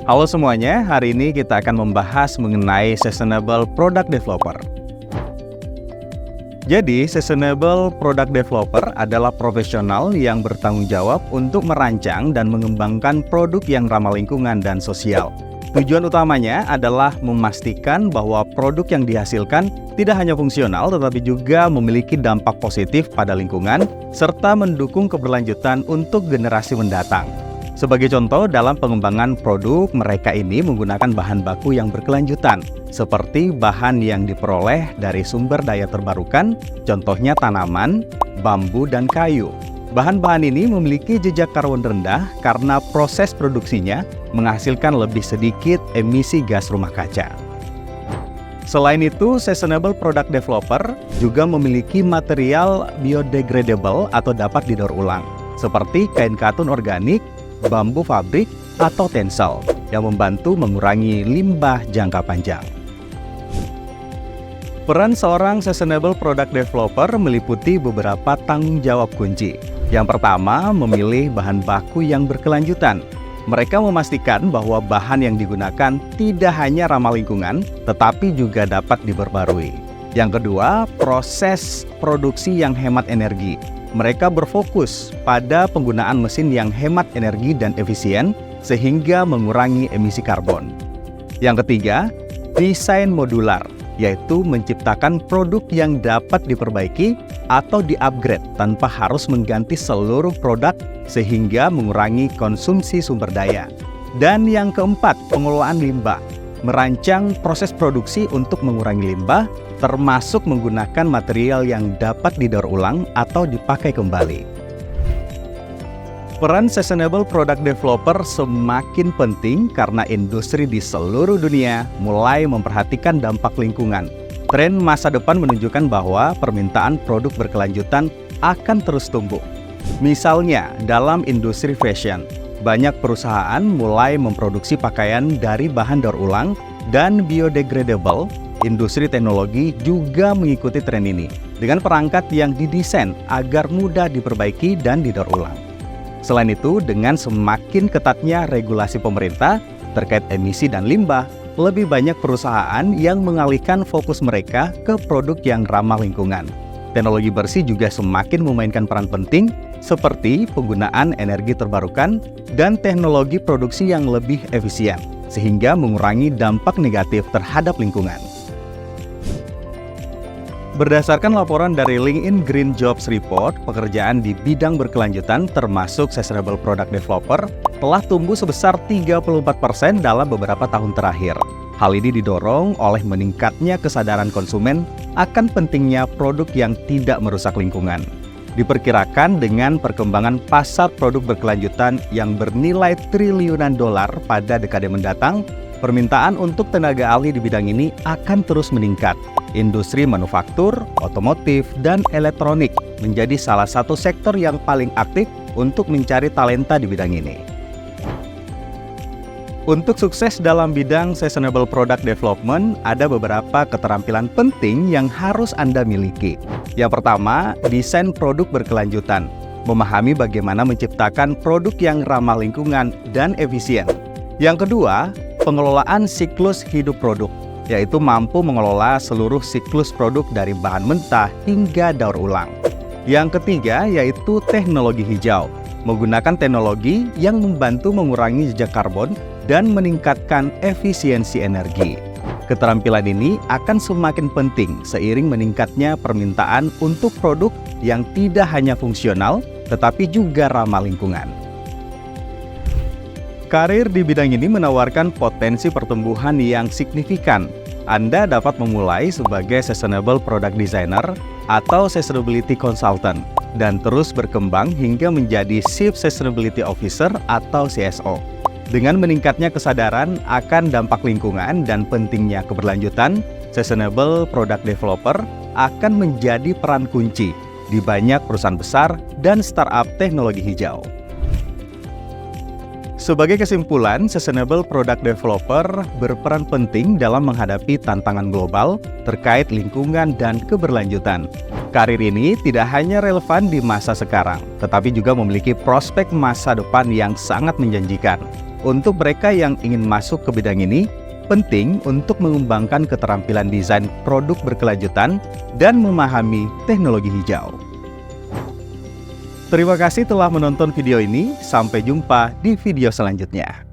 Halo semuanya, hari ini kita akan membahas mengenai Sustainable Product Developer. Jadi, Sustainable Product Developer adalah profesional yang bertanggung jawab untuk merancang dan mengembangkan produk yang ramah lingkungan dan sosial. Tujuan utamanya adalah memastikan bahwa produk yang dihasilkan tidak hanya fungsional tetapi juga memiliki dampak positif pada lingkungan serta mendukung keberlanjutan untuk generasi mendatang. Sebagai contoh, dalam pengembangan produk, mereka ini menggunakan bahan baku yang berkelanjutan, seperti bahan yang diperoleh dari sumber daya terbarukan, contohnya tanaman, bambu, dan kayu. Bahan-bahan ini memiliki jejak karbon rendah karena proses produksinya menghasilkan lebih sedikit emisi gas rumah kaca. Selain itu, Sustainable Product Developer juga memiliki material biodegradable atau dapat didaur ulang, seperti kain katun organik, bambu fabrik, atau tensel yang membantu mengurangi limbah jangka panjang. Peran seorang Sustainable Product Developer meliputi beberapa tanggung jawab kunci. Yang pertama, memilih bahan baku yang berkelanjutan. Mereka memastikan bahwa bahan yang digunakan tidak hanya ramah lingkungan, tetapi juga dapat diperbarui. Yang kedua, proses produksi yang hemat energi. Mereka berfokus pada penggunaan mesin yang hemat energi dan efisien sehingga mengurangi emisi karbon. Yang ketiga, desain modular, yaitu menciptakan produk yang dapat diperbaiki atau di-upgrade tanpa harus mengganti seluruh produk sehingga mengurangi konsumsi sumber daya. Dan yang keempat, pengelolaan limbah. Merancang proses produksi untuk mengurangi limbah, termasuk menggunakan material yang dapat didaur ulang atau dipakai kembali. Peran Sustainable Product Developer semakin penting karena industri di seluruh dunia mulai memperhatikan dampak lingkungan. Tren masa depan menunjukkan bahwa permintaan produk berkelanjutan akan terus tumbuh. Misalnya, dalam industri fashion, banyak perusahaan mulai memproduksi pakaian dari bahan daur ulang dan biodegradable. Industri teknologi juga mengikuti tren ini dengan perangkat yang didesain agar mudah diperbaiki dan didaur ulang. Selain itu, dengan semakin ketatnya regulasi pemerintah terkait emisi dan limbah, lebih banyak perusahaan yang mengalihkan fokus mereka ke produk yang ramah lingkungan. Teknologi bersih juga semakin memainkan peran penting seperti penggunaan energi terbarukan dan teknologi produksi yang lebih efisien, sehingga mengurangi dampak negatif terhadap lingkungan. Berdasarkan laporan dari LinkedIn Green Jobs Report, pekerjaan di bidang berkelanjutan termasuk Sustainable Product Developer telah tumbuh sebesar 34% dalam beberapa tahun terakhir. Hal ini didorong oleh meningkatnya kesadaran konsumen akan pentingnya produk yang tidak merusak lingkungan. Diperkirakan dengan perkembangan pasar produk berkelanjutan yang bernilai triliunan dolar pada dekade mendatang, permintaan untuk tenaga ahli di bidang ini akan terus meningkat. Industri manufaktur, otomotif, dan elektronik menjadi salah satu sektor yang paling aktif untuk mencari talenta di bidang ini. Untuk sukses dalam bidang Sustainable Product Development, ada beberapa keterampilan penting yang harus Anda miliki. Yang pertama, desain produk berkelanjutan. Memahami bagaimana menciptakan produk yang ramah lingkungan dan efisien. Yang kedua, pengelolaan siklus hidup produk, yaitu mampu mengelola seluruh siklus produk dari bahan mentah hingga daur ulang. Yang ketiga, yaitu teknologi hijau. Menggunakan teknologi yang membantu mengurangi jejak karbon dan meningkatkan efisiensi energi. Keterampilan ini akan semakin penting seiring meningkatnya permintaan untuk produk yang tidak hanya fungsional, tetapi juga ramah lingkungan. Karir di bidang ini menawarkan potensi pertumbuhan yang signifikan. Anda dapat memulai sebagai Sustainable Product Designer atau Sustainability Consultant dan terus berkembang hingga menjadi Chief Sustainability Officer atau CSO. Dengan meningkatnya kesadaran akan dampak lingkungan dan pentingnya keberlanjutan, Sustainable Product Developer akan menjadi peran kunci di banyak perusahaan besar dan startup teknologi hijau. Sebagai kesimpulan, Sustainable Product Developer berperan penting dalam menghadapi tantangan global terkait lingkungan dan keberlanjutan. Karir ini tidak hanya relevan di masa sekarang, tetapi juga memiliki prospek masa depan yang sangat menjanjikan. Untuk mereka yang ingin masuk ke bidang ini, penting untuk mengembangkan keterampilan desain produk berkelanjutan dan memahami teknologi hijau. Terima kasih telah menonton video ini. Sampai jumpa di video selanjutnya.